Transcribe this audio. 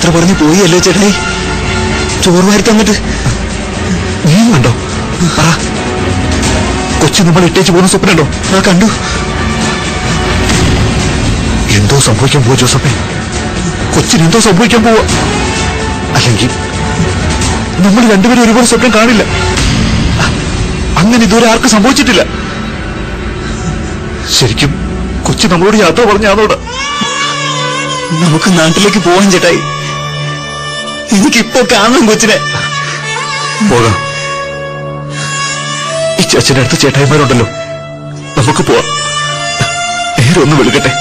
യാത്ര പറഞ്ഞ് പോയല്ലേ ചേട്ടായി? ചോറ് വാരി തന്നിട്ട് നീ കണ്ടോ? പറ, കൊച്ചു നമ്മൾ ഇട്ടേച്ച് പോകുന്ന സ്വപ്നമുണ്ടോ? ആ കണ്ടു. എന്തോ സംഭവിക്കാൻ പോവാ ജോസഫേ, കൊച്ചിനെന്തോ സംഭവിക്കാൻ പോവാ. അല്ലെങ്കിൽ നമ്മൾ രണ്ടുപേരും ഒരുപോലെ സ്വപ്നം കാണില്ല. അങ്ങനെ ഇതുവരെ ആർക്കും സംഭവിച്ചിട്ടില്ല. ശരിക്കും കൊച്ചു നമ്മളോട് യാത്ര പറഞ്ഞാണോട്? നമുക്ക് നാട്ടിലേക്ക് പോവാൻ ചേട്ടായി. എനിക്കിപ്പോ കാണാം കൊച്ചിനെ. പോകാം. ഈ ചേച്ചന്റെ അടുത്ത് ചേട്ടായിമാരുണ്ടല്ലോ, നമുക്ക് പോവാം. നേരെ ഒന്ന് വെളുക്കട്ടെ.